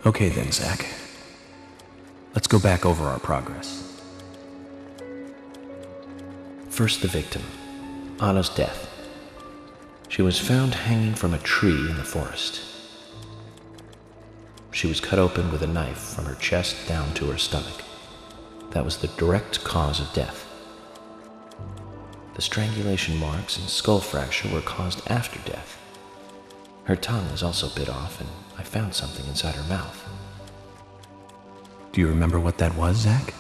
Okay then, Zach. Let's go back over our progress. First, the victim, Anna's death. She was found hanging from a tree in the forest. She was cut open with a knife from her chest down to her stomach. That was the direct cause of death. The strangulation marks and skull fracture were caused after death. Her tongue was also bit off, and I found something inside her mouth. Do you remember what that was, Zach?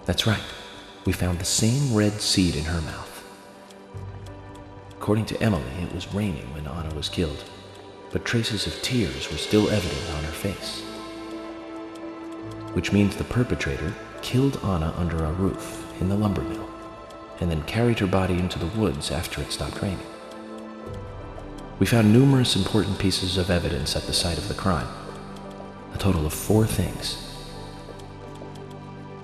That's right. We found the same red seed in her mouth. According to Emily, it was raining when Anna was killed, but traces of tears were still evident on her face. Which means the perpetrator killed Anna under a roof in the lumber mill, and then carried her body into the woods after it stopped raining. We found numerous important pieces of evidence at the site of the crime. A total of 4 things.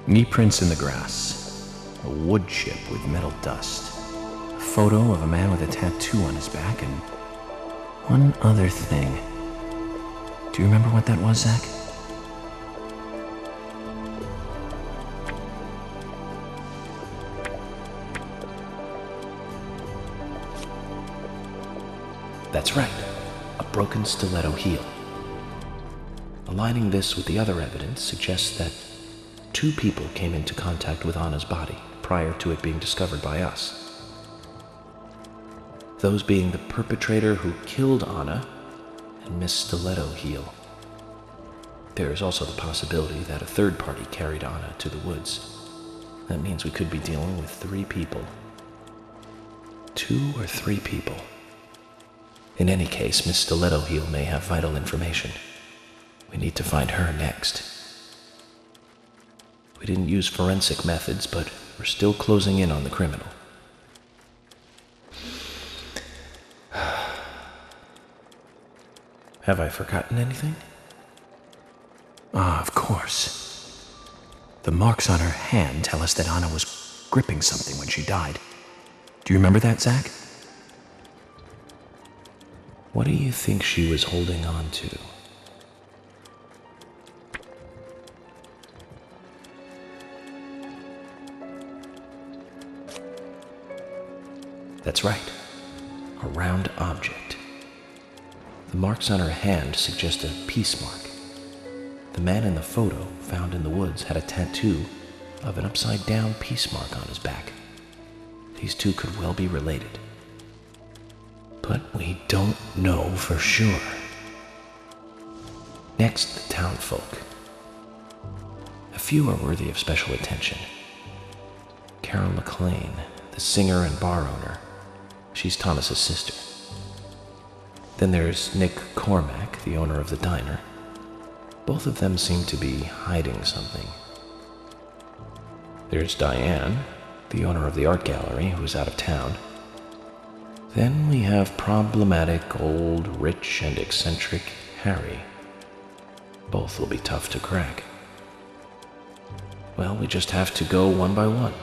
Knee prints in the grass, a wood chip with metal dust, a photo of a man with a tattoo on his back, and one other thing. Do you remember what that was, Zach? That's right, a broken stiletto heel. Aligning this with the other evidence suggests that 2 people came into contact with Anna's body prior to it being discovered by us. Those being the perpetrator who killed Anna and Miss Stiletto Heel. There is also the possibility that a third party carried Anna to the woods. That means we could be dealing with 3 people. 2 or 3 people. In any case, Miss Stiletto Heel may have vital information. We need to find her next. We didn't use forensic methods, but we're still closing in on the criminal. Have I forgotten anything? Ah, of course. The marks on her hand tell us that Anna was gripping something when she died. Do you remember that, Zach? What do you think she was holding on to? That's right, a round object. The marks on her hand suggest a peace mark. The man in the photo found in the woods had a tattoo of an upside-down peace mark on his back. These 2 could well be related. But we don't know for sure. Next, the townfolk. A few are worthy of special attention. Carol McLean, the singer and bar owner. She's Thomas's sister. Then there's Nick Cormack, the owner of the diner. Both of them seem to be hiding something. There's Diane, the owner of the art gallery, who's out of town. Then we have problematic, old, rich, and eccentric Harry. Both will be tough to crack. Well, we just have to go one by one.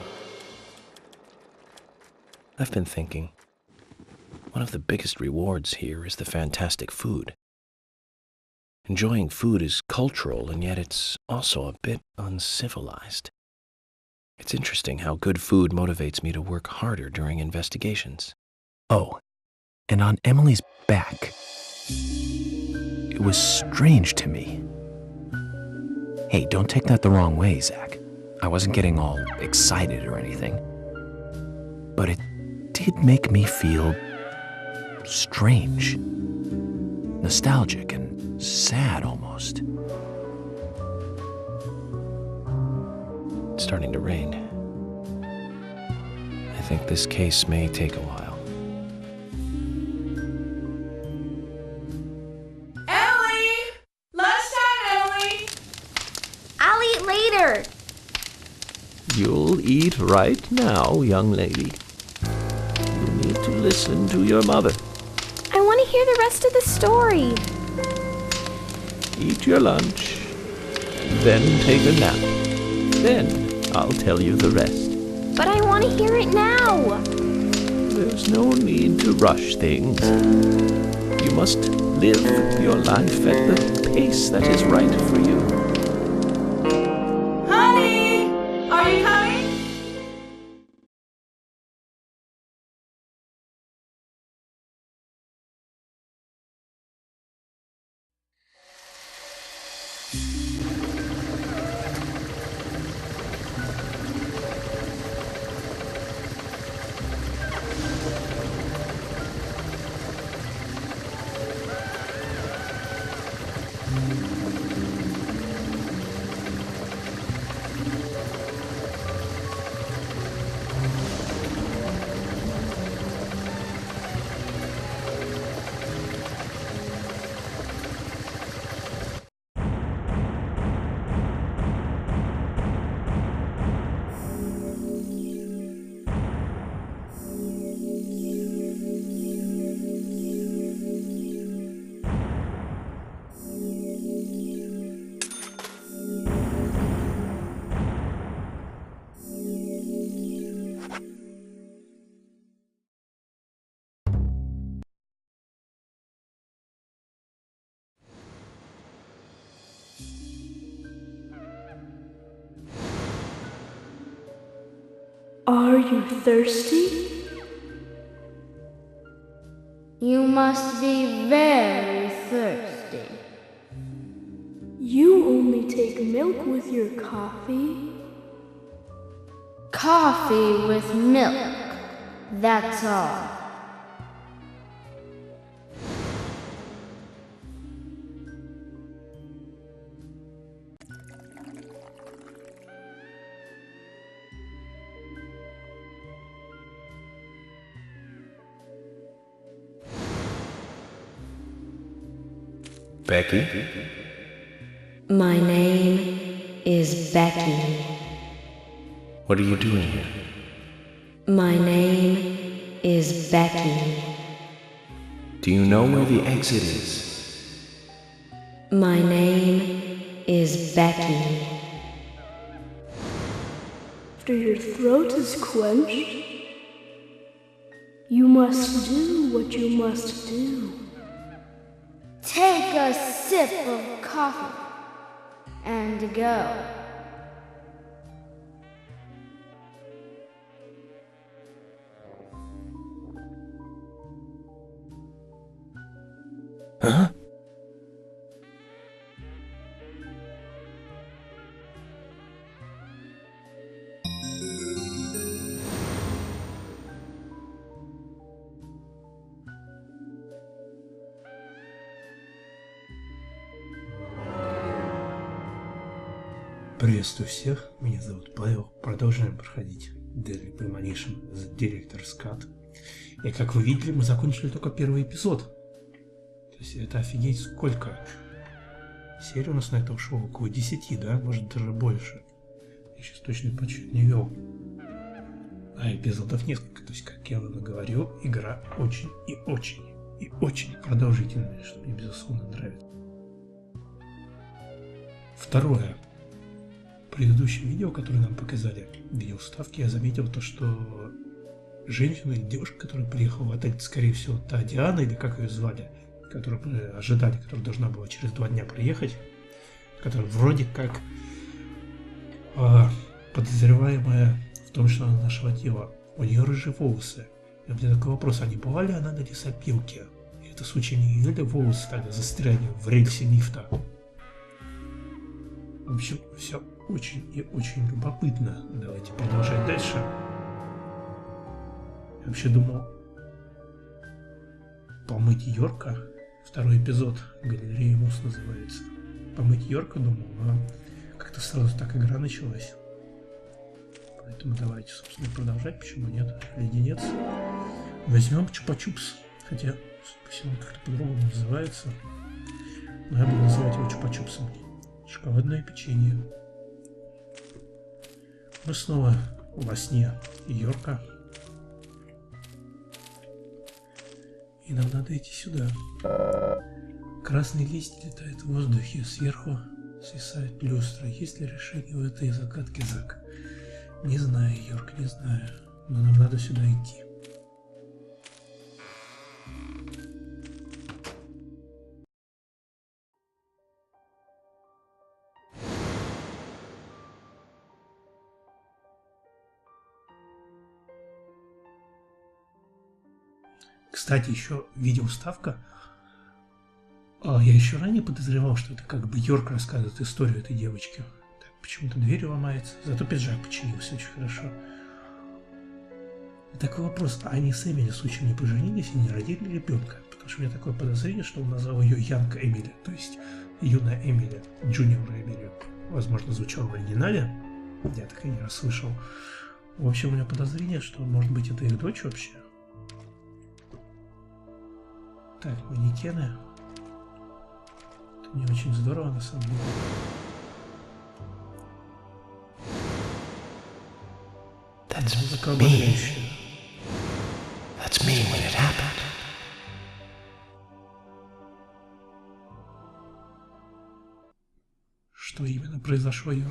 I've been thinking, one of the biggest rewards here is the fantastic food. Enjoying food is cultural, and yet it's also a bit uncivilized. It's interesting how good food motivates me to work harder during investigations. Oh, and on Emily's back, it was strange to me. Hey, don't take that the wrong way, Zach. I wasn't getting all excited or anything. But it did make me feel strange, nostalgic, and sad almost. It's starting to rain. I think this case may take a while. Ellie! Lunchtime, Ellie! I'll eat later. You'll eat right now, young lady. You need to listen to your mother. I want to hear the rest of the story. Eat your lunch, then take a nap. Then I'll tell you the rest. But I want to hear it now. There's no need to rush things. You must live your life at the pace that is right for you. Honey, are you coming? Are you thirsty? You must be very thirsty. You only take milk with your coffee? Coffee with milk, that's all. Becky? My name is Becky. What are you doing here? My name is Becky. Do you know where the exit is? My name is Becky. After your throat is quenched, you must do what you must do. Take a sip of coffee and go. Huh? Приветствую всех, меня зовут Павел. Продолжаем проходить Daily Premonition The Director's Cut. И как вы видели, мы закончили только первый эпизод. То есть это офигеть сколько. Серий у нас на это ушло около 10, да? Может даже больше. Я сейчас точно подсчет не вел. А эпизодов несколько. То есть, как я уже говорил, игра очень и очень продолжительная, что мне безусловно нравится. Второе. В предыдущем видео, которое нам показали, видео вставки, я заметил то, что женщина или девушка, которая приехала в отель, скорее всего, та Диана, или как ее звали, которую мы ожидали, которая должна была через 2 дня приехать, которая вроде как подозреваемая в том, что она нашла тело. У нее рыжие волосы. И у меня такой вопрос, а не была ли она на лесопилке? И это случай не ее ли волосы тогда застряли в рельсе лифта? В общем, все очень и очень любопытно. Давайте продолжать дальше. Я вообще думал помыть Йорка. Второй эпизод Галерея Мус называется. Помыть Йорка, думал, но как-то сразу так игра началась. Поэтому давайте, собственно, продолжать. Почему нет? Леденец. Возьмем чупа-чупс. Хотя, судя по всему, как-то по-другому называется. Но я буду называть его чупа-чупсом. Шоколадное печенье. Мы снова во сне Йорка. И нам надо идти сюда. Красный лист летает в воздухе. Сверху Свисает люстра. Есть ли решение у этой загадки, Зак? Не знаю, Йорк, не знаю. Но нам надо сюда идти. Кстати, еще видеоставка. Я еще ранее подозревал, что это как бы Йорк рассказывает историю этой девочки. Так, почему-то дверь ломается. Зато пиджак починился очень хорошо. Такой вопрос. А они с Эмили случайно не поженились и не родили ребенка? Потому что у меня такое подозрение, что он назвал ее Янка Эмили. То есть юная Эмили, Джуниор Эмили. Возможно, звучало в оригинале. Я так и не расслышал. В общем, у меня подозрение, что, может быть, это их дочь вообще. Так, манекены. Это не очень здорово, на самом деле. That's me. That's me when it happened. Что именно произошло, Йорк?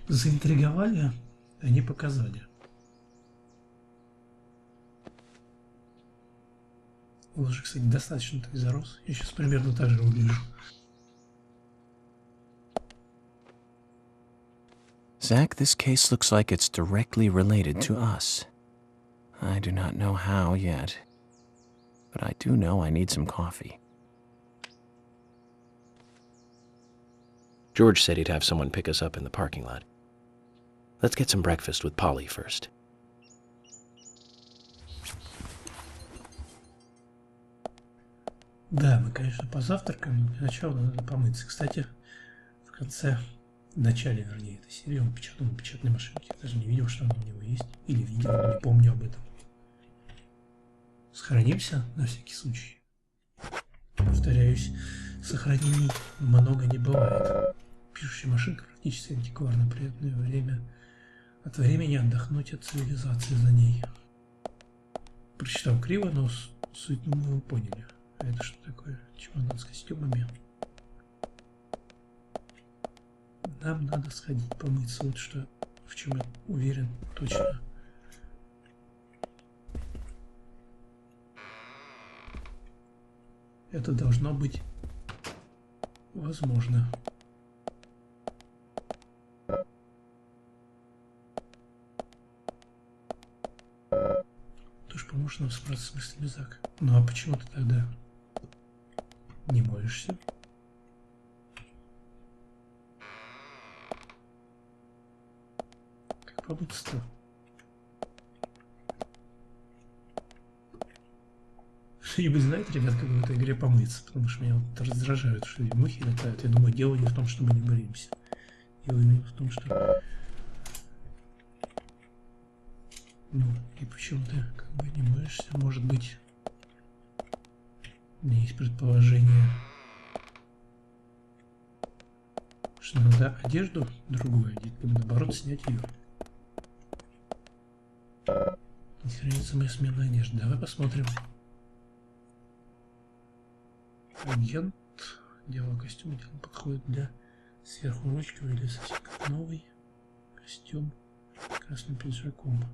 Заинтриговали, они показали. Лужик, кстати, достаточно так зарос. Я сейчас примерно так же выгляжу. Zach, this case looks like it's directly related to us. I do not know how yet, but I do know I need some coffee. George said he'd have someone pick us up in the parking lot. Let's get some breakfast with Polly first. Да, мы, конечно, позавтракаем, но для начала надо помыться. Кстати, в начале, вернее, этой серии он печатал на печатной машинке. Я даже не видел, что она у него есть. Или видел, но не помню об этом. Сохранимся на всякий случай. Повторяюсь, сохранений много не бывает. Пишущая машинка практически антикварно, приятное время. От времени отдохнуть от цивилизации за ней. Прочитал криво, но суть мы его поняли. А это что такое? Чемодан с костюмами. Нам надо сходить помыться. Вот что, в чем я уверен точно. Это должно быть возможно. Ты ж поможешь нам справиться с мыслями, Зак. Ну а почему ты тогда не молишься? Как помыться-то? Кто-нибудь знает, ребят, как в этой игре помыться? Потому что меня вот раздражают, что мухи летают. Я думаю, дело не в том, что мы не боимся. Дело именно в том, что... Ну, и почему ты как бы не боишься? Может быть, у меня есть предположение, что надо одежду другую одеть, или наоборот снять ее. Не хранится моя сменная одежда. Давай посмотрим. Агент. Дело костюма, дело подходит для сверху ручки или совсем как новый костюм с красным пиджаком.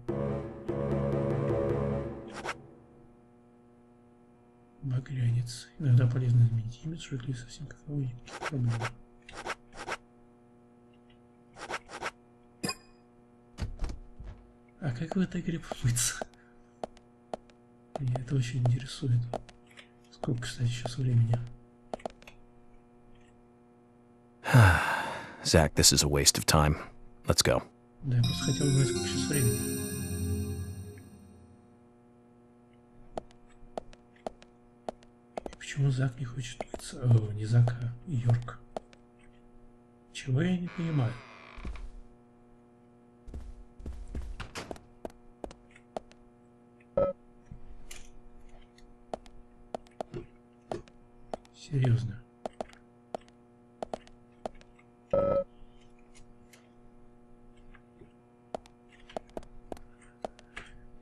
Багрянец. Иногда полезно изменить имидж, или совсем как новый, никаких проблем. А как в этой игре помыться? Меня это очень интересует. Сколько, кстати, сейчас времени? Zach, this is a waste of time. Let's go. Да, я просто хотел узнать, сколько сейчас времени. И почему Зак не хочет мыться? О, не Зак, а Йорк. Чего я не понимаю? Серьезно.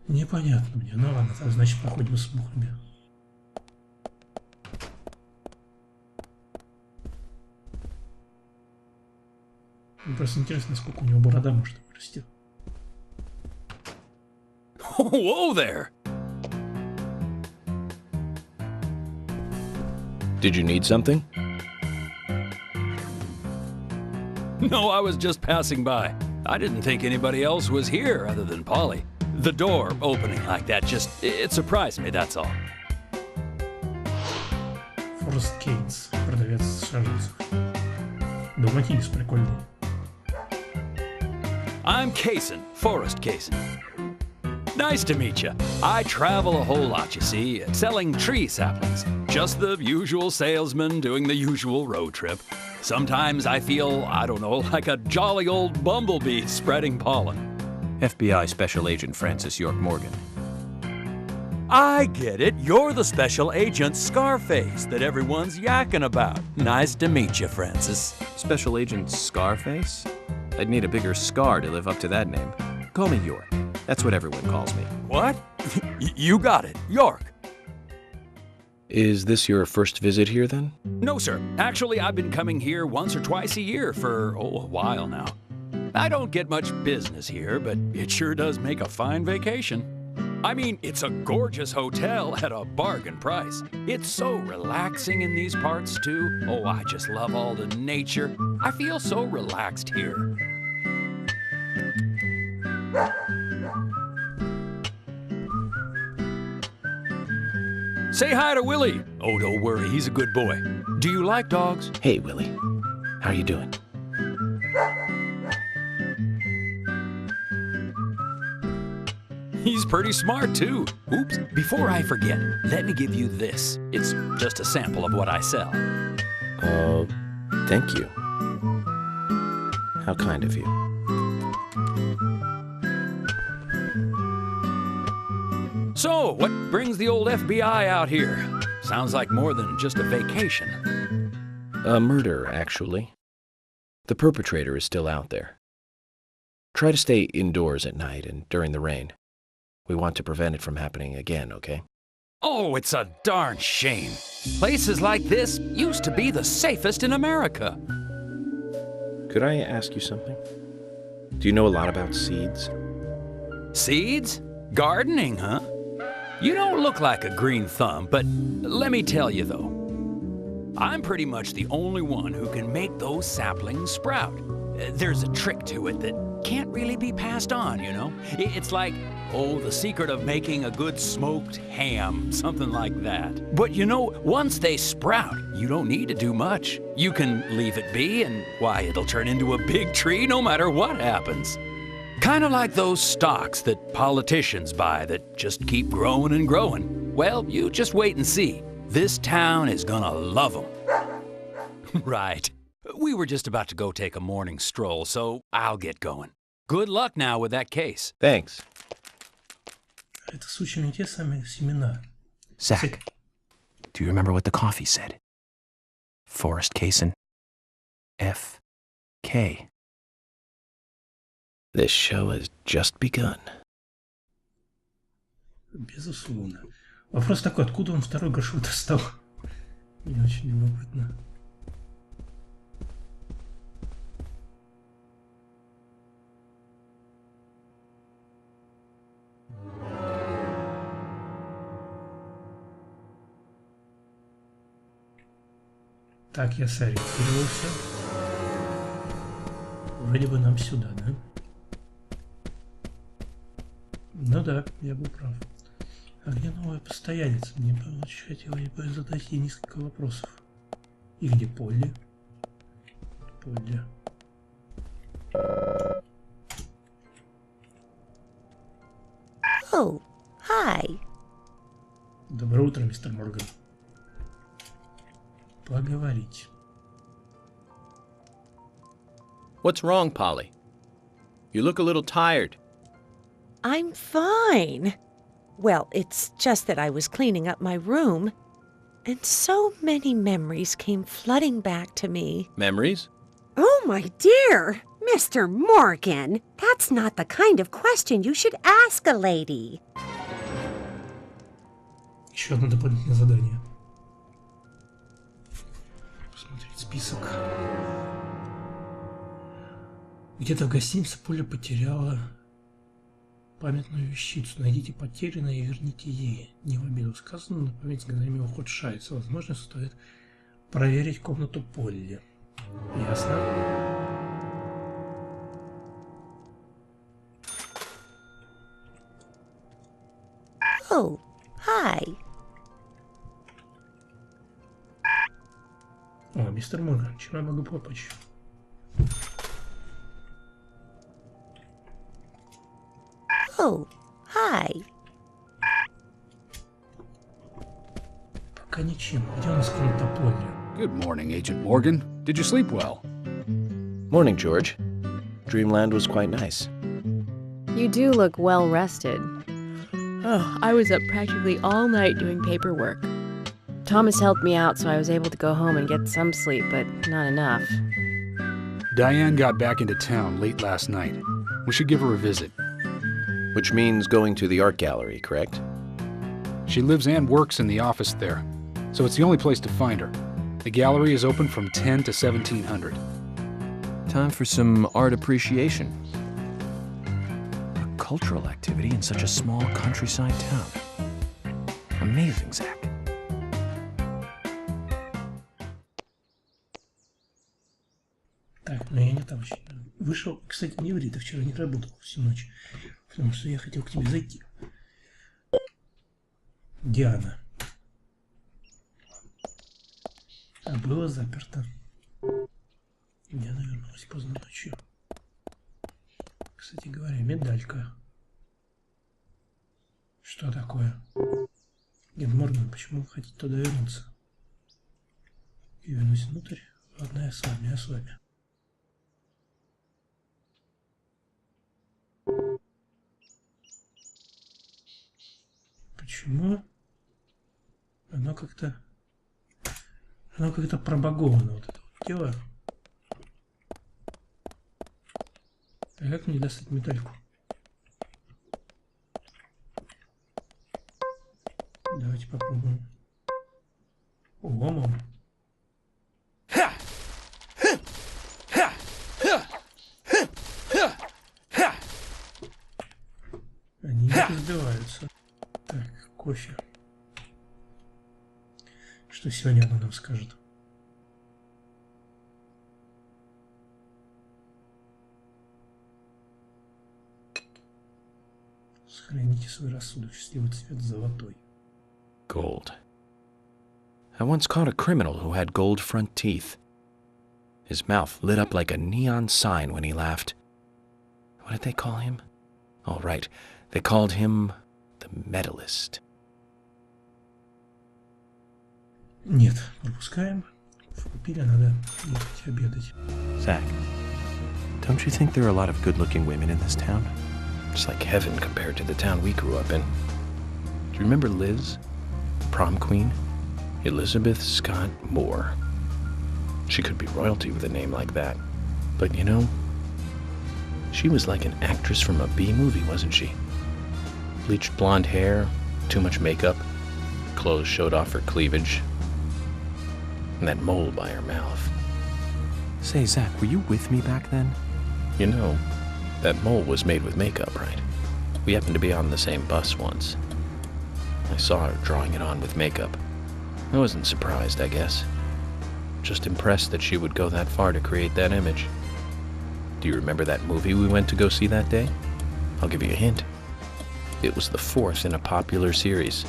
Непонятно мне. Ну ладно, так, значит, походим с мухами. Мне просто интересно, сколько у него борода может вырасти. Whoa there! Did you need something? No, I was just passing by. I didn't think anybody else was here other than Polly. The door opening like that it surprised me, that's all. Форест Кейтс, продавец шаржицев. Далматинец прикольный. I'm Kaysen, Forrest Kaysen. Nice to meet you. I travel a whole lot, you see, selling tree saplings. Just the usual salesman doing the usual road trip. Sometimes I feel, I don't know, like a jolly old bumblebee spreading pollen. FBI Special Agent Francis York Morgan. I get it. You're the special agent Scarface that everyone's yakking about. Nice to meet you, Francis. Special Agent Scarface? I'd need a bigger scar to live up to that name. Call me York. That's what everyone calls me. What? You got it. York. Is this your first visit here then? No, sir. Actually, I've been coming here once or twice a year for, a while now. I don't get much business here, but it sure does make a fine vacation. I mean, it's a gorgeous hotel at a bargain price. It's so relaxing in these parts, too. Oh, I just love all the nature. I feel so relaxed here. Say hi to Willie. Oh, don't worry, he's a good boy. Do you like dogs? Hey, Willie. How are you doing? He's pretty smart, too. Oops, before I forget, let me give you this. It's just a sample of what I sell. Thank you. How kind of you. So, what brings the old FBI out here? Sounds like more than just a vacation. A murder, actually. The perpetrator is still out there. Try to stay indoors at night and during the rain. We want to prevent it from happening again, okay? Oh, it's a darn shame. Places like this used to be the safest in America. Could I ask you something? Do you know a lot about seeds? Seeds? Gardening, huh? You don't look like a green thumb, but let me tell you though, I'm pretty much the only one who can make those saplings sprout. There's a trick to it that can't really be passed on, you know? It's like, the secret of making a good smoked ham, something like that. But you know, once they sprout, you don't need to do much. You can leave it be and, why, it'll turn into a big tree no matter what happens. Kind of like those stocks that politicians buy that just keep growing and growing. Well, you just wait and see. This town is gonna love them. Right. We were just about to go take a morning stroll, so I'll get going. Good luck now with that case. Thanks. Это сучьи не те самые семена. Zach, do you remember what the coffee said? Forrest Kaysen. F.K. This show has just begun. Безусловно. Вопрос такой, откуда он второй грошок достал? Мне очень любопытно. Так, я сориентировался. Вроде бы нам сюда, да? Ну да, я был прав. А где новый постоялец? Мне бы очень хотелось задать ей несколько вопросов. И где Полли? Полли. Oh, hi. Доброе утро, мистер Морган. Поговорить. What's wrong, Polly? You look a little tired. I'm fine. Well, it's just that I was cleaning up my room, and so many memories came flooding back to me. Memories? Oh, my dear! Mr. Morgan, that's not the kind of question you should ask a lady. Еще одно дополнительное задание. Посмотреть список. Где-то в гостинице Поля потеряла памятную вещицу. Найдите потерянное и верните ей. Не в обиду сказано, но память с годами ухудшается. Возможно, стоит проверить комнату Полли. Ясно? Oh, hi. О, мистер Морган, чем я могу помочь? Oh, hi. Пока ничем. Где у нас комната Полли? Good morning, Agent Morgan. Did you sleep well? Morning, George. Dreamland was quite nice. You do look well rested. Oh, I was up practically all night doing paperwork. Thomas helped me out, so I was able to go home and get some sleep, but not enough. Diane got back into town late last night. We should give her a visit. Which means going to the art gallery, correct? She lives and works in the office there, so it's the only place to find her. The gallery is open from 10 to 1700. Time for some art appreciation. A cultural activity in such a small countryside town. Amazing, Zach. Так, но я не там еще. Вышел, кстати, не ври, ты вчера не работал всю ночь, потому что я хотел к тебе зайти. Диана. А было заперто. Диана вернулась поздно ночью. Кстати говоря, медалька. Что такое? Дед Морган, почему вы хотите туда вернуться? Я вернусь внутрь. Ладно, я с вами. Почему? Оно как-то пробаговано, вот это вот дело. А как мне достать медальку? Давайте попробуем. О, мама. Они не разбиваются. Так, кофе. Что сегодня она нам скажет? Сохраните свой рассудок. Счастливый цвет золотой. Gold. I once caught a criminal who had gold front teeth. His mouth lit up like a neon sign when he laughed. What did they call him? Oh, right. They called him the Medalist. Нет, пропускаем. Купили, надо ехать обедать. Zach, don't you think there are a lot of good-looking women in this town? It's like heaven compared to the town we grew up in. Do you remember Liz? Prom queen? Elizabeth Scott Moore. She could be royalty with a name like that. But you know, she was like an actress from a B-movie, wasn't she? Bleached blonde hair, too much makeup, clothes showed off her cleavage, and that mole by her mouth. Say, Zach, were you with me back then? You know, that mole was made with makeup, right? We happened to be on the same bus once. I saw her drawing it on with makeup. I wasn't surprised, I guess. Just impressed that she would go that far to create that image. Do you remember that movie we went to go see that day? I'll give you a hint. It was the fourth in a popular series,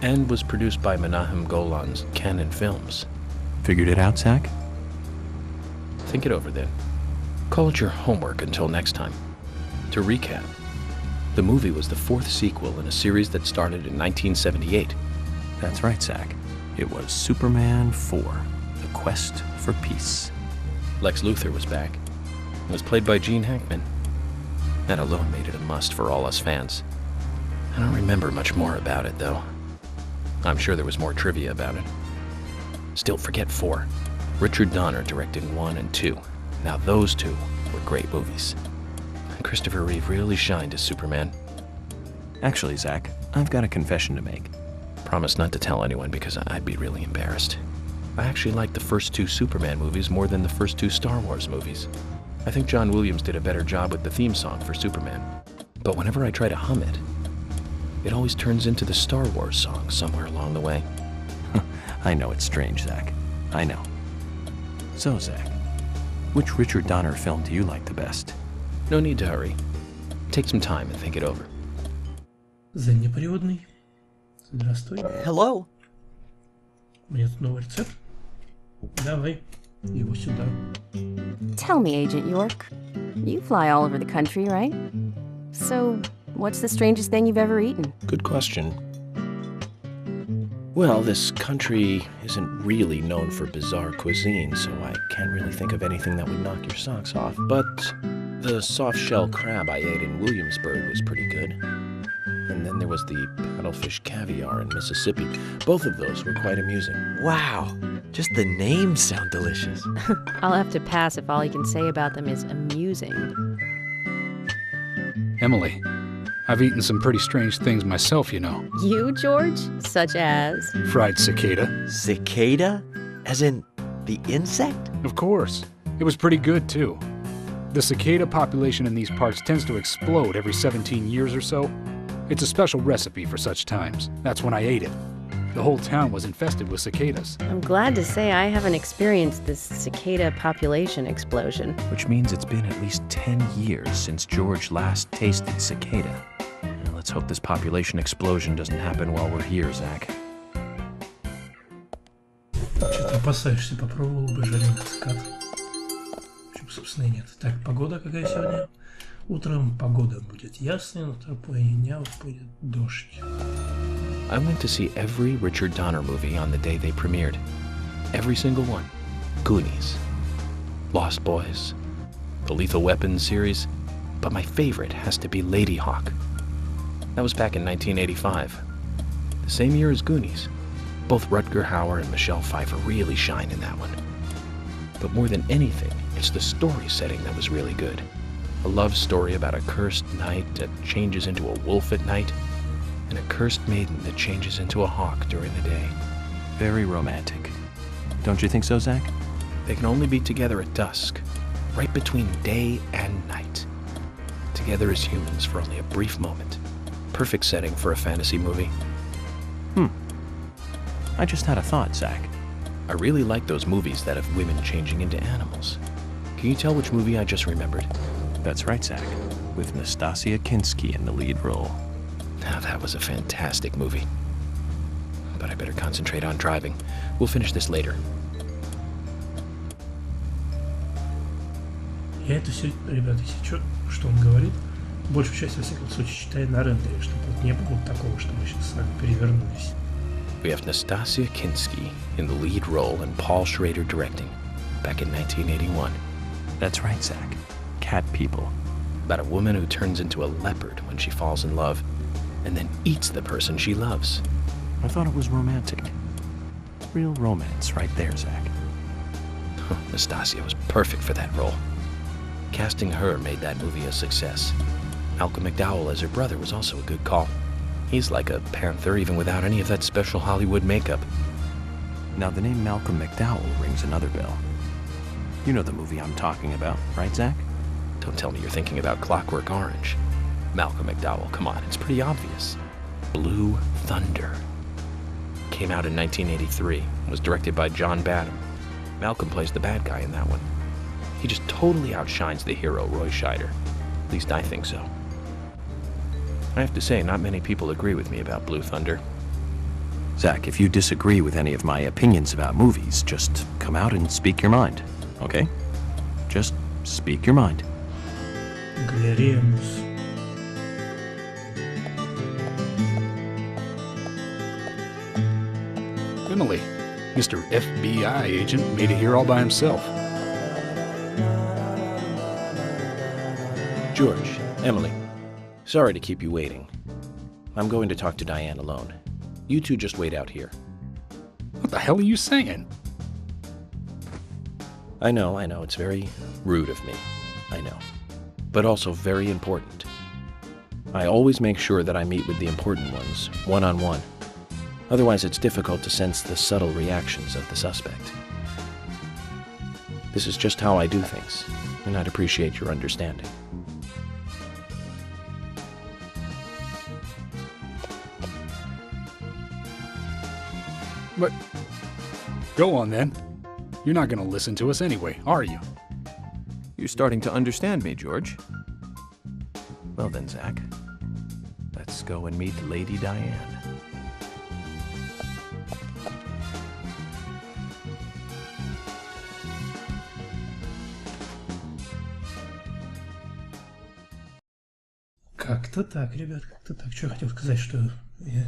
and was produced by Menahem Golan's Canon Films. Figured it out, Zach? Think it over then. Call it your homework until next time. To recap, the movie was the fourth sequel in a series that started in 1978. That's right, Zach. It was Superman 4, The Quest for Peace. Lex Luthor was back. It was played by Gene Hackman. That alone made it a must for all us fans. I don't remember much more about it, though. I'm sure there was more trivia about it. Still, forget 4. Richard Donner directed 1 and 2. Now those two were great movies. Christopher Reeve really shined as Superman. Actually, Zach, I've got a confession to make. Promise not to tell anyone because I'd be really embarrassed. I actually liked the first 2 Superman movies more than the first 2 Star Wars movies. I think John Williams did a better job with the theme song for Superman. But whenever I try to hum it, it always turns into the Star Wars song somewhere along the way. I know it's strange, Zach. I know. So, Zach, which Richard Donner film do you like the best? No need to hurry. Take some time and think it over. Заднеприводный. Здравствуй. Hello. У меня тут новый рецепт. Давай, его сюда. Tell me, Agent York. You fly all over the country, right? So, what's the strangest thing you've ever eaten? Good question. Well, this country isn't really known for bizarre cuisine, so I can't really think of anything that would knock your socks off. But the soft-shell crab I ate in Williamsburg was pretty good. And then there was the paddlefish caviar in Mississippi. Both of those were quite amusing. Wow, just the names sound delicious. I'll have to pass if all you can say about them is amusing. Emily, I've eaten some pretty strange things myself, you know. You, George? Such as? Fried cicada. Cicada? As in the insect? Of course. It was pretty good, too. The cicada population in these parts tends to explode every 17 years or so. It's a special recipe for such times. That's when I ate it. The whole town was infested with cicadas. I'm glad to say I haven't experienced this cicada population explosion. Which means it's been at least 10 years since George last tasted cicada. Now, let's hope this population explosion doesn't happen while we're here, Zach. Что-то опасаешься, попробовал бы жареных цикад. Почему, собственно, и нет. Так, погода какая сегодня? Утром погода будет ясная, но на половине дня будет дождь. I went to see every Richard Donner movie on the day they premiered. Every single one. Goonies, Lost Boys, the Lethal Weapon series, but my favorite has to be Lady Hawk. That was back in 1985. The same year as Goonies. Both Rutger Hauer and Michelle Pfeiffer really shine in that one. But more than anything, it's the story setting that was really good. A love story about a cursed knight that changes into a wolf at night, and a cursed maiden that changes into a hawk during the day. Very romantic. Don't you think so, Zach? They can only be together at dusk, right between day and night. Together as humans for only a brief moment. Perfect setting for a fantasy movie. I just had a thought, Zach. I really like those movies that have women changing into animals. Can you tell which movie I just remembered? That's right, Zach. With Nastasia Kinski in the lead role. Now, that was a fantastic movie. But I better concentrate on driving. We'll finish this later. Я это все, ребята, если что он говорит, большую часть, во всяком случае, читаю на рендере, чтобы вот не было такого, что мы сейчас с вами перевернулись. We have Nastasia Kinski in the lead role and Paul Schrader directing, back in 1981. That's right, Zach. Cat People. About a woman who turns into a leopard when she falls in love, and then eats the person she loves. I thought it was romantic. Real romance right there, Zach. Nastasia was perfect for that role. Casting her made that movie a success. Malcolm McDowell as her brother was also a good call. He's like a panther even without any of that special Hollywood makeup. Now the name Malcolm McDowell rings another bell. You know the movie I'm talking about, right, Zach? Don't tell me you're thinking about Clockwork Orange. Malcolm McDowell, come on, it's pretty obvious. Blue Thunder. Came out in 1983, was directed by John Badham. Malcolm plays the bad guy in that one. He just totally outshines the hero, Roy Scheider. At least I think so. I have to say, not many people agree with me about Blue Thunder. Zach, if you disagree with any of my opinions about movies, just come out and speak your mind, okay? Just speak your mind. Галерея. Emily, Mr. FBI agent made it here all by himself. George, Emily, sorry to keep you waiting. I'm going to talk to Diane alone. You two just wait out here. What the hell are you saying? I know, it's very rude of me. I know. But also very important. I always make sure that I meet with the important ones, one-on-one. Otherwise, it's difficult to sense the subtle reactions of the suspect. This is just how I do things, and I'd appreciate your understanding. But go on then. You're not gonna listen to us anyway, are you? You're starting to understand me, George. Well then, Zach, let's go and meet Lady Diane. Как-то так, ребят, как-то так. Что я хотел сказать, что я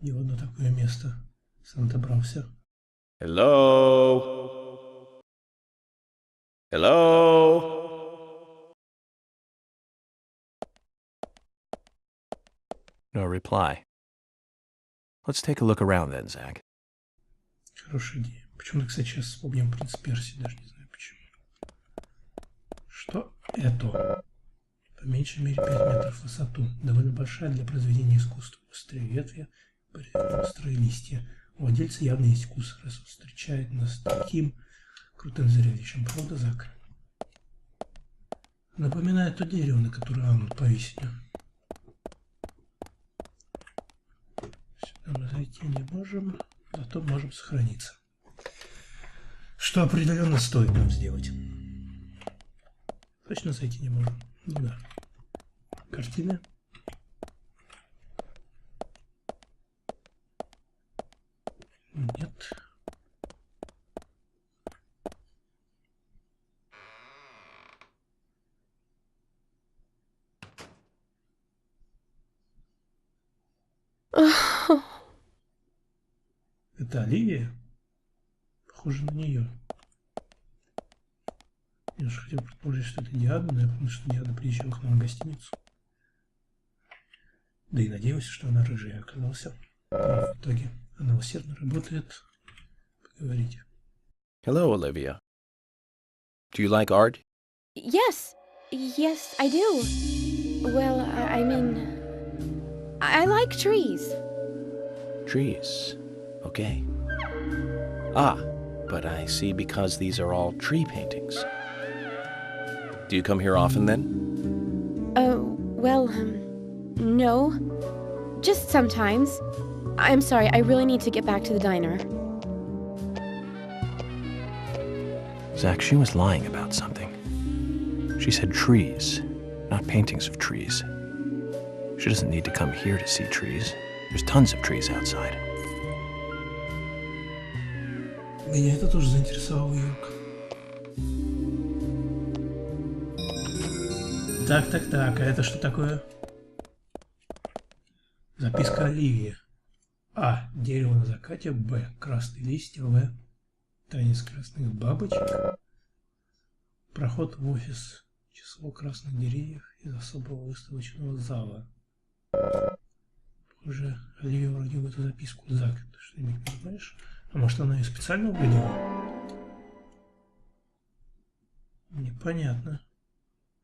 не в одно такое место сам добрался. Hello? Hello? No reply. Let's take a look around then, Zach. Хорошая идея. Почему-то, кстати, сейчас вспомнил «Принц Перси», даже не знаю почему. Что это? По меньшей мере 5 метров в высоту. Довольно большая для произведения искусства. Острые ветви, острые листья. У владельца явно есть вкус, раз он встречает нас таким крутым зрелищем. Правда, Зак? Напоминает то дерево, на которое он повесил. Сюда мы зайти не можем, зато можем сохраниться. Что определенно стоит нам сделать. Точно зайти не можем. Ну да. Картины. Нет. Это Оливия? Похоже на нее. Я же хотел предположить, что это Диана, но я помню, что Диана приезжала к нам в гостиницу. Да и надеялся, что она рыжая оказался. Но в итоге она усердно работает. Поговорите. Hello, Olivia. Do you like art? Yes. Yes, I do. Well, I mean, I like trees. Trees. Okay. Ah, but I see because these are all tree paintings. Do you come here often then? Well, no. Just sometimes. I'm sorry, I really need to get back to the diner. Zach, she was lying about something. She said trees, not paintings of trees. She doesn't need to come here to see trees. There's tons of trees outside. Меня это тоже заинтересовало, Юрка. Так, а это что такое? Записка Оливии. А. Дерево на закате. Б. Красные листья. В. Танец красных бабочек. Проход в офис. Число красных деревьев из особого выставочного зала. Похоже, Оливия вродила эту записку. Зак, ты что-нибудь понимаешь? А может, она ее специально углядела? Непонятно.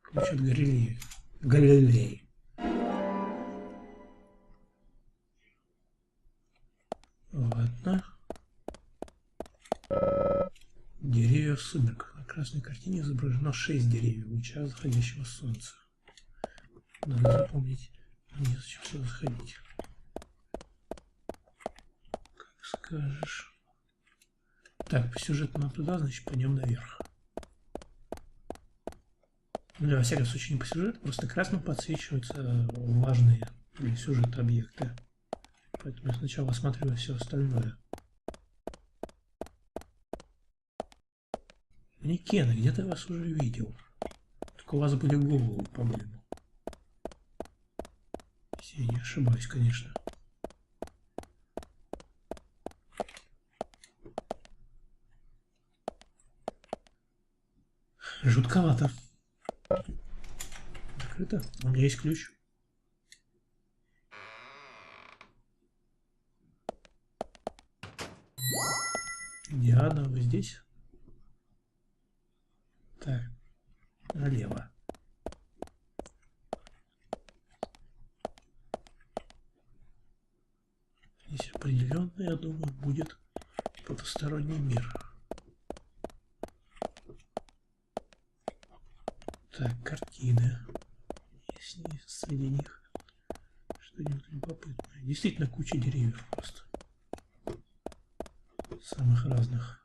Ключ от Галереи. Галереи. Ладно. Деревья в сумерках. На красной картине изображено 6 деревьев в лучах заходящего солнца. Надо запомнить, незачем сюда заходить. Как скажешь. Так, по сюжету нам туда, значит, пойдем наверх. Ну, во всяком случае, не по сюжету, просто красным подсвечиваются важные для сюжета объекты. Поэтому я сначала осматриваю все остальное. Никена, где-то я вас уже видел. Только у вас были головы, по-моему. Если я не ошибаюсь, конечно. Жутковато. Закрыто. У меня есть ключ. Диана, вы здесь? Так, налево. Здесь определенно, я думаю, будет потусторонний мир. Так, картины. Есть среди них что-нибудь любопытное. Действительно куча деревьев просто. Самых разных.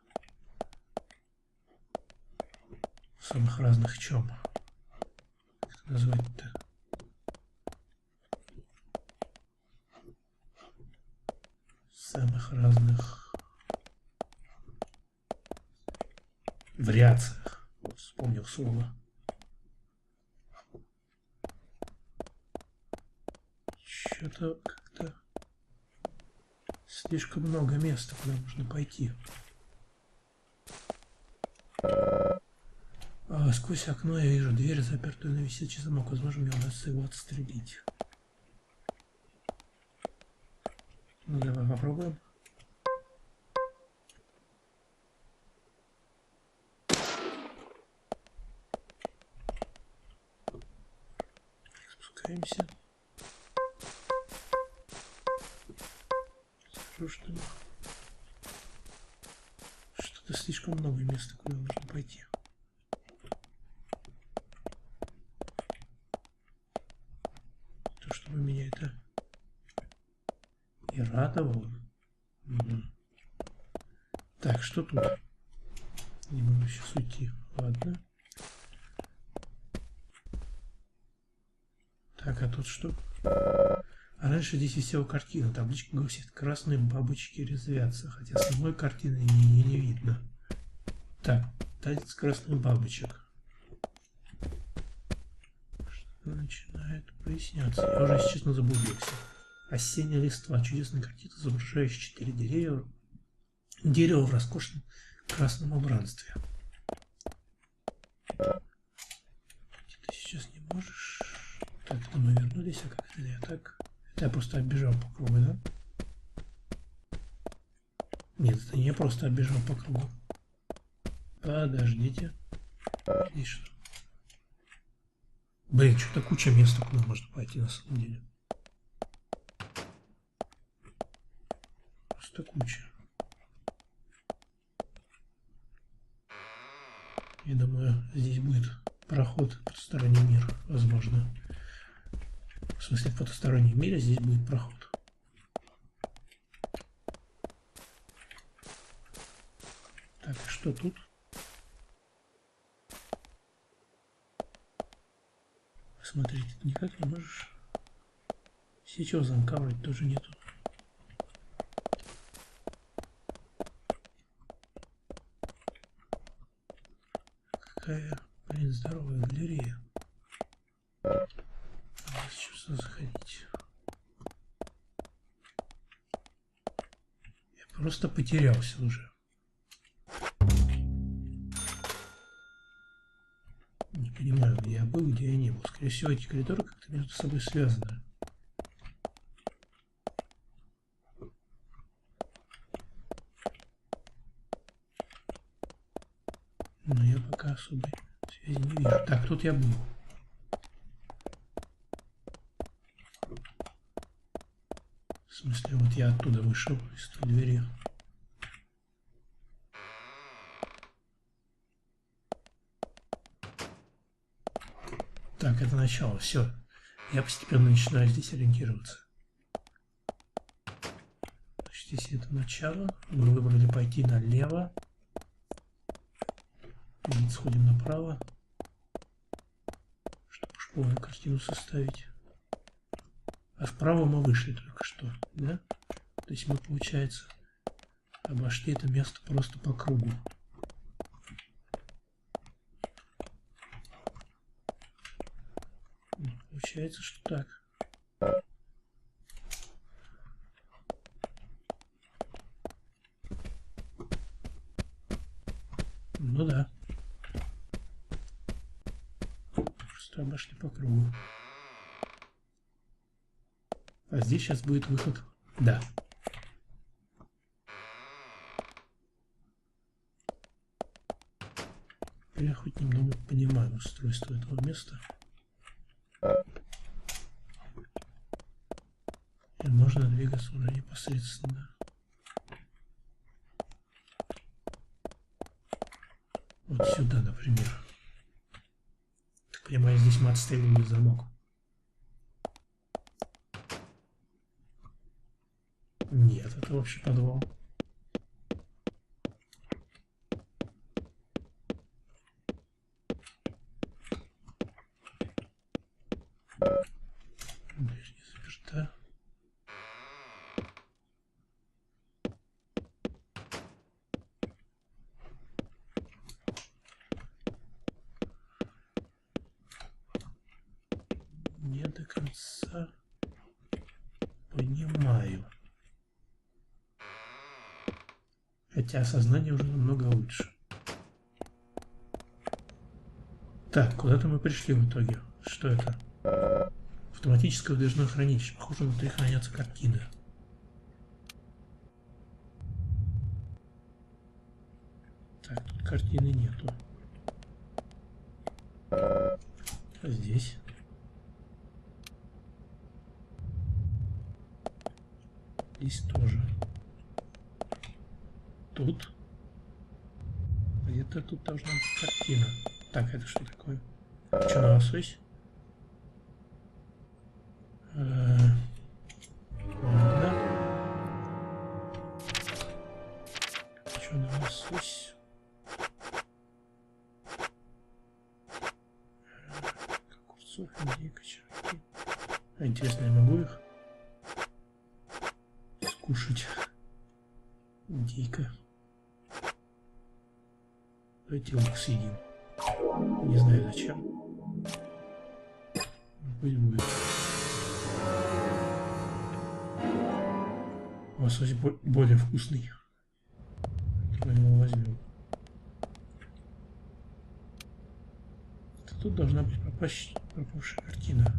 Самых разных чем? Как это назвать-то? Самых разных вариациях. Вот, вспомнил слово. Что-то как-то слишком много места, куда можно пойти. Сквозь окно я вижу дверь, запертую на висячий замок. Возможно, мне удастся его отстрелить. Ну, давай попробуем. Спускаемся. Осторожно. Что-то слишком много места, куда нужно пойти. То, чтобы меня это и радовало. Угу. Так, что тут? Не могу сейчас уйти. Ладно. Так, а тут что? А раньше здесь висела картина. Табличка гласит: красные бабочки резвятся. Хотя самой картины не видно. Так, танец красных бабочек. Что начинает проясняться. Я уже, если честно, заблудился. Осенняя листва. Чудесная картина, изображающая 4 деревья. Дерево в роскошном красном убранстве. Ты сейчас не можешь... Так, это мы вернулись, а как это я так? Это я просто оббежал по кругу, да? Нет, это не я просто оббежал по кругу. Подождите. Здесь что? Блин, что-то куча места, куда можно пойти на самом деле. Просто куча. Я думаю, здесь будет проход в потусторонний мир, возможно. В смысле, в потустороннем мире здесь будет проход. Так, что тут? Смотрите, ты никак не можешь. Сейчас замка вроде тоже нету. Какая, блин, здоровая галерея. Сейчас заходить. Я просто потерялся уже. Не понимаю, где я был, где я не был. Скорее всего, эти коридоры как-то между собой связаны. Но я пока особой связи не вижу. Так, тут я был. В смысле, вот я оттуда вышел, из той двери. Так, это начало. Все. Я постепенно начинаю здесь ориентироваться. Значит, если это начало, мы выбрали пойти налево. И сходим направо, чтобы уж полную картину составить. А вправо мы вышли только что, да? То есть мы, получается, обошли это место просто по кругу. Получается, что так. Ну да. Просто обошли по кругу. А здесь сейчас будет выход. Да. Я хоть немного понимаю устройство этого места. И можно двигаться уже непосредственно. Вот сюда, например. Так понимаю, здесь мы отстрелили замок. Нет, это вообще подвал. Ближняя заперта. Не до конца понимаю. Хотя осознание уже намного лучше. Так, куда-то мы пришли в итоге. Что это? Автоматическое выдвижное хранилище. Похоже, внутри хранятся картины. Так, тут картины нету. А здесь? Здесь тоже. Тут? Где-то тут должна быть картина. Так, это что такое? Что на лосось? Ладно. Что на лосось? Огурцов, индейка, червяки. А интересно, я могу их скушать? Индейка. Давайте лук съедим. Не знаю зачем. Пусть будет. Лосось более вкусный. Мы его возьмем. Тут должна быть пропавшая картина.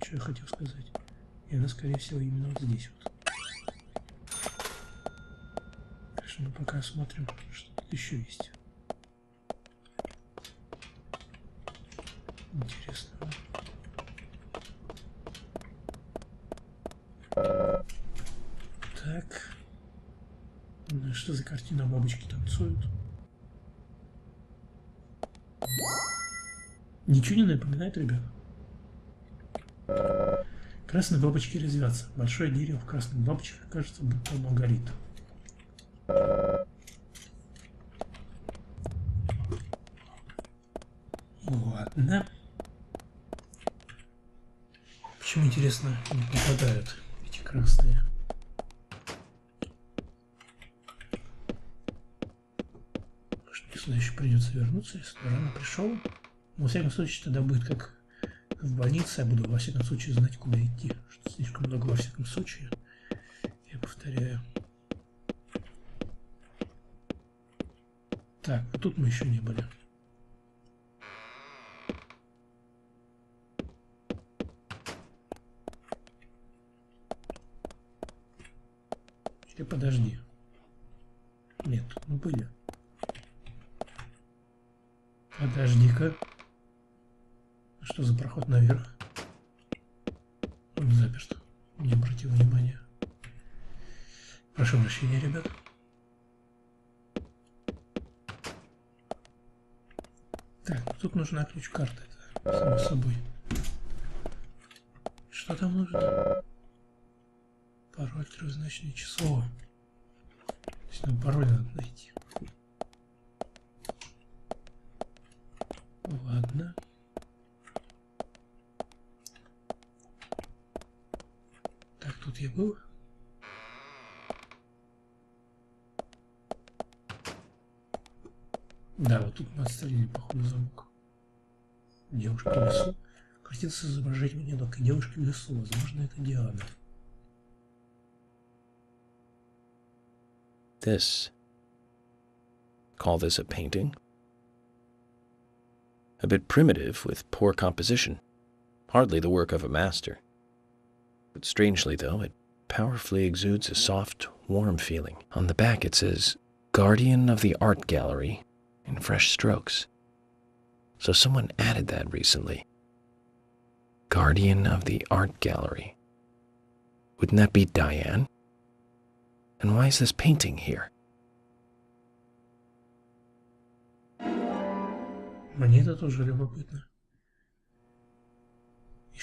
Что я хотел сказать? И она, скорее всего, именно вот здесь вот. Конечно, мы пока смотрим, что тут еще есть. Интересно. Так. Ну, что за картина? Бабочки танцуют. Ничего не напоминает, ребят? Красные бабочки резвятся. Большое дерево в красных бабочках кажется, будто оно горит. Ладно. Почему, интересно, не попадают эти красные? Может, сюда еще придется вернуться, если рано пришел? Но, во всяком случае, тогда будет как в больнице. Я буду, во всяком случае, знать, куда идти. Что слишком много, во всяком случае. Я повторяю. Так, вот тут мы еще не были. Или подожди. Нет, мы были. Подожди-ка. Что за проход наверх? Он заперт. Не обратил внимания. Прошу прощения, ребят. Так, тут нужна ключ-карта. Это само собой. Что там нужно? Пароль трехзначное число. То есть нам пароль надо найти. Ладно. Так, тут я был. Да, вот тут мы отстрелили, походу, замок. Девушка в лесу. Картина с изображением одинокой девушки в лесу. Возможно, это Диана. Call this a painting? A bit primitive with poor composition. Hardly the work of a master. But strangely, though, it powerfully exudes a soft, warm feeling. On the back it says, Guardian of the Art Gallery, in fresh strokes. So someone added that recently. Guardian of the Art Gallery. Wouldn't that be Diane? And why is this painting here? Мне это тоже любопытно.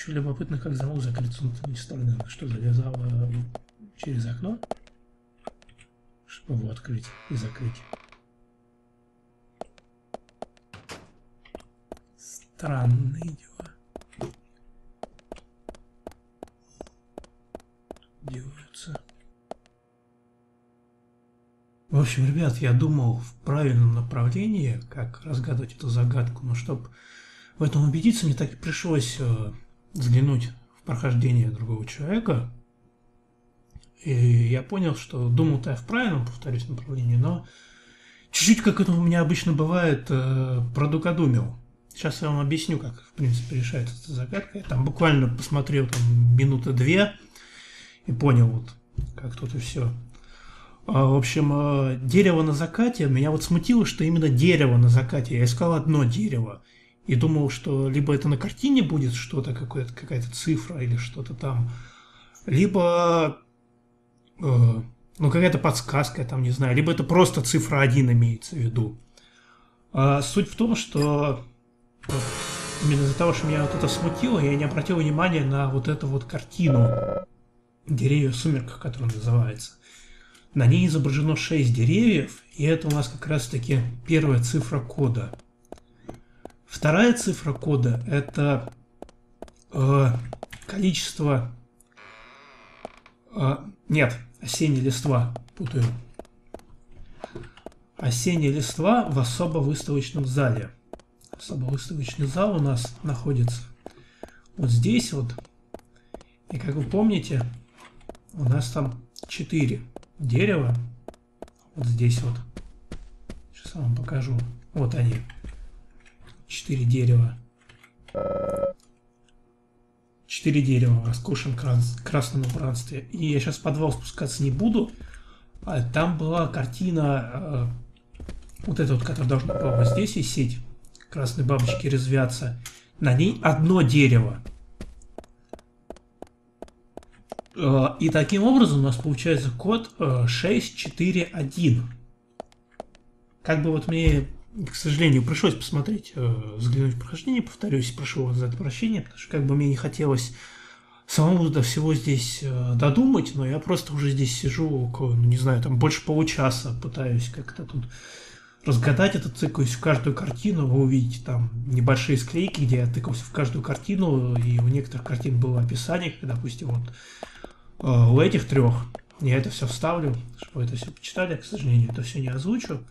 Еще любопытно, как замок закрыт с внутренней стороны. Что, залезала через окно? Чтобы его открыть и закрыть. Странные дела делаются. В общем, ребят, я думал в правильном направлении, как разгадывать эту загадку, но чтобы в этом убедиться, мне так и пришлось взглянуть в прохождение другого человека. И я понял, что думал-то я в правильном, повторюсь, направлении, но чуть-чуть, как это у меня обычно бывает, продукодумил. Сейчас я вам объясню, как, в принципе, решается эта загадка. Я там буквально посмотрел минуты 2 и понял, вот, как тут и все. В общем, дерево на закате, меня вот смутило, что именно дерево на закате. Я искал одно дерево и думал, что либо это на картине будет что-то, какая-то цифра или что-то там, либо какая-то подсказка, там, не знаю, либо это просто цифра 1 имеется в виду. Суть в том, что именно из-за того, что меня вот это смутило, я не обратил внимания на вот эту вот картину «Деревья в сумерках», которая называется. На ней изображено 6 деревьев, и это у нас как раз-таки первая цифра кода. Вторая цифра кода – это количество... нет, осенняя листва, путаю. Осенняя листва в особо-выставочном зале. Особо-выставочный зал у нас находится вот здесь вот. И как вы помните, у нас там 4 дерева. Вот здесь вот. Сейчас я вам покажу. Вот они. 4 дерева. 4 дерева в роскошном красном убранстве. И я сейчас в подвал спускаться не буду. А там была картина, вот эта вот, которая должна была вот здесь висеть. Красные бабочки резвятся. На ней одно дерево. И таким образом у нас получается код 641. Как бы вот мне, к сожалению, пришлось посмотреть, взглянуть в прохождение, повторюсь, прошу вас за это прощения, потому что как бы мне не хотелось самому до всего здесь додумать, но я просто уже здесь сижу около, не знаю, там больше получаса пытаюсь как-то тут разгадать это, тыкаюсь в каждую картину, вы увидите там небольшие склейки, где я тыкался в каждую картину, и у некоторых картин было описание, как, допустим, вот у этих 3 я это все вставлю, чтобы вы это все почитали, к сожалению, это все не озвучу.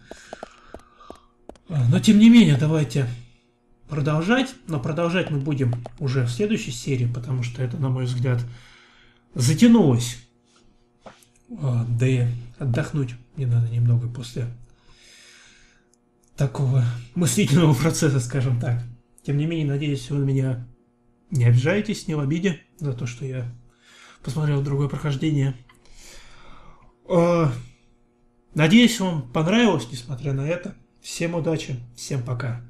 Но тем не менее, давайте продолжать, но продолжать мы будем уже в следующей серии, потому что это, на мой взгляд, затянулось. Да и отдохнуть мне надо немного после такого мыслительного процесса, скажем так. Тем не менее, надеюсь, вы на меня не обижаетесь, не в обиде за то, что я посмотрел другое прохождение. Надеюсь, вам понравилось, несмотря на это. Всем удачи, всем пока.